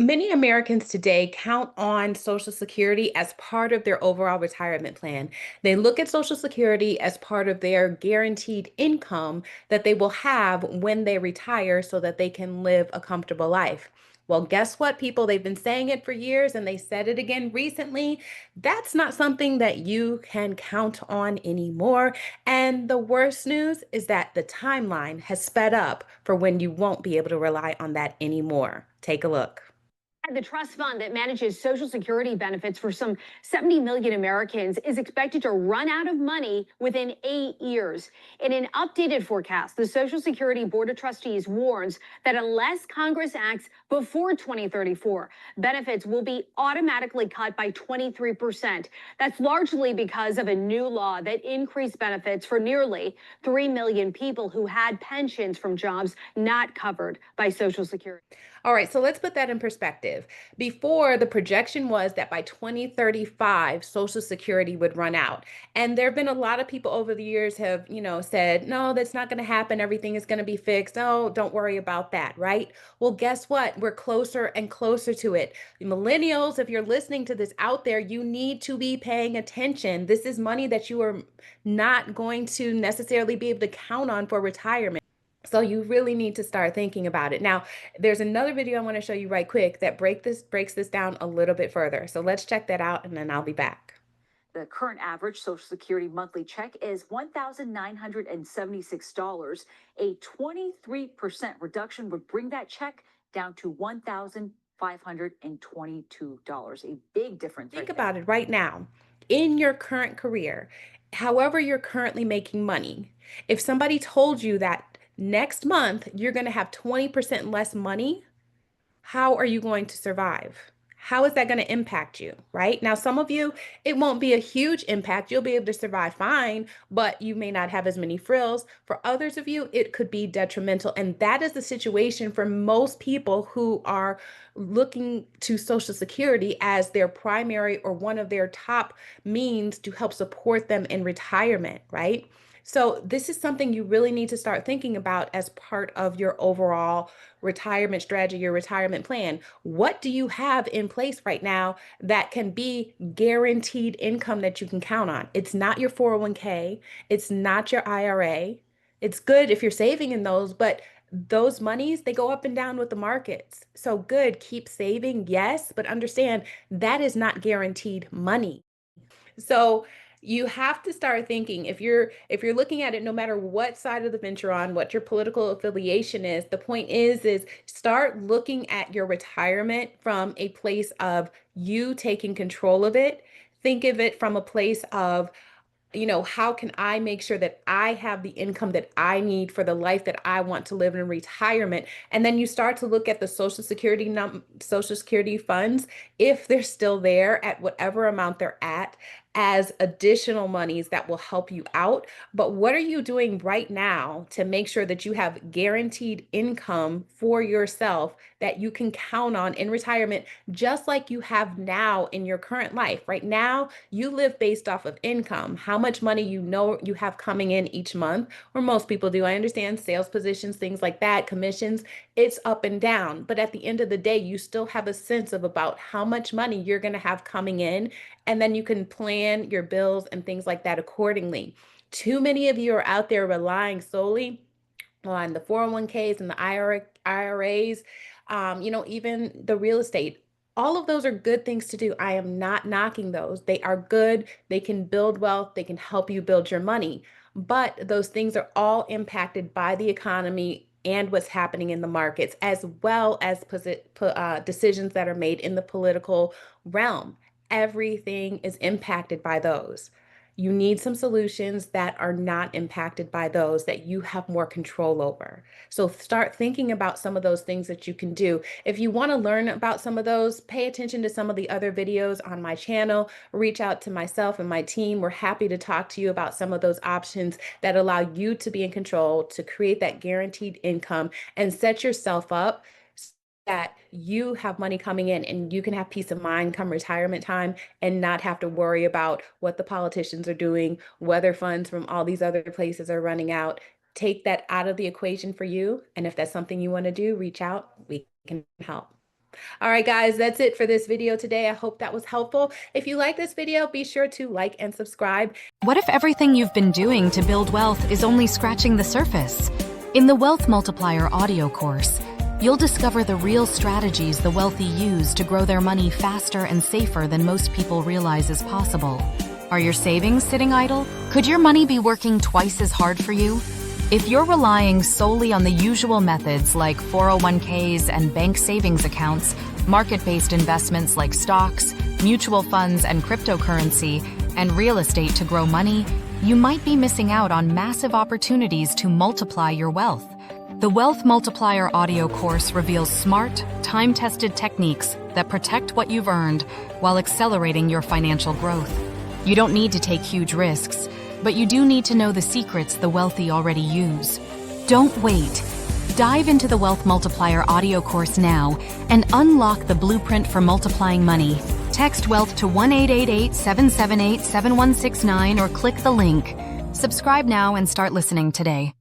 Many Americans today count on Social Security as part of their overall retirement plan. They look at Social Security as part of their guaranteed income that they will have when they retire so that they can live a comfortable life. Well, guess what, people? They've been saying it for years and they said it again recently. That's not something that you can count on anymore. And the worst news is that the timeline has sped up for when you won't be able to rely on that anymore. Take a look. The trust fund that manages Social Security benefits for some 70 million Americans is expected to run out of money within 8 years. In an updated forecast, the Social Security Board of Trustees warns that unless Congress acts before 2034, benefits will be automatically cut by 23%. That's largely because of a new law that increased benefits for nearly 3 million people who had pensions from jobs not covered by Social Security. All right, so let's put that in perspective. Before, the projection was that by 2035, Social Security would run out. And there have been a lot of people over the years have, said, no, that's not going to happen. Everything is going to be fixed. Oh, don't worry about that, right? Well, guess what? We're closer and closer to it. Millennials, if you're listening to this out there, you need to be paying attention. This is money that you are not going to necessarily be able to count on for retirement. So you really need to start thinking about it. Now, there's another video I want to show you right quick that breaks this down a little bit further. So let's check that out and then I'll be back. The current average Social Security monthly check is $1,976. A 23% reduction would bring that check down to $1,522. A big difference. Think Right about there. it right now. In your current career, however you're currently making money, if somebody told you that next month you're going to have 20% less money, how are you going to survive? How is that going to impact you, right? Now, some of you, it won't be a huge impact. You'll be able to survive fine, but you may not have as many frills. For others of you, it could be detrimental. And that is the situation for most people who are looking to Social Security as their primary or one of their top means to help support them in retirement, right? So this is something you really need to start thinking about as part of your overall retirement strategy, your retirement plan. What do you have in place right now that can be guaranteed income that you can count on? It's not your 401k, it's not your IRA. It's good if you're saving in those, but those monies, they go up and down with the markets. So good, keep saving, yes, but understand that is not guaranteed money. So you have to start thinking if you're looking at it, no matter what side of the fence you're on, what your political affiliation is, the point is start looking at your retirement from a place of you taking control of it. Think of it from a place of, how can I make sure that I have the income that I need for the life that I want to live in retirement? And then you start to look at the Social Security funds, if they're still there at whatever amount they're at, as additional monies that will help you out. But what are you doing right now to make sure that you have guaranteed income for yourself that you can count on in retirement, just like you have now in your current life? Right now, you live based off of income, how much money you know you have coming in each month, or most people do. I understand sales positions, things like that, commissions, it's up and down. But at the end of the day, you still have a sense of about how much money you're going to have coming in, and then you can plan your bills and things like that accordingly. Too many of you are out there relying solely on the 401ks and the IRAs, even the real estate. All of those are good things to do. I am not knocking those. They are good. They can build wealth. They can help you build your money. But those things are all impacted by the economy and what's happening in the markets, as well as decisions that are made in the political realm. Everything is impacted by those. You need some solutions that are not impacted by those, that you have more control over. So start thinking about some of those things that you can do. If you want to learn about some of those, pay attention to some of the other videos on my channel. Reach out to myself and my team. We're happy to talk to you about some of those options that allow you to be in control, to create that guaranteed income and set yourself up that you have money coming in and you can have peace of mind come retirement time and not have to worry about what the politicians are doing, whether funds from all these other places are running out. Take that out of the equation for you. And if that's something you want to do, reach out. We can help. All right, guys, that's it for this video today. I hope that was helpful. If you like this video, be sure to like and subscribe. What if everything you've been doing to build wealth is only scratching the surface? In the Wealth Multiplier audio course, you'll discover the real strategies the wealthy use to grow their money faster and safer than most people realize is possible. Are your savings sitting idle? Could your money be working twice as hard for you? If you're relying solely on the usual methods like 401ks and bank savings accounts, market-based investments like stocks, mutual funds and cryptocurrency, and real estate to grow money, you might be missing out on massive opportunities to multiply your wealth. The Wealth Multiplier audio course reveals smart, time-tested techniques that protect what you've earned while accelerating your financial growth. You don't need to take huge risks, but you do need to know the secrets the wealthy already use. Don't wait. Dive into the Wealth Multiplier audio course now and unlock the blueprint for multiplying money. Text WEALTH to 1-888-778-7169 or click the link. Subscribe now and start listening today.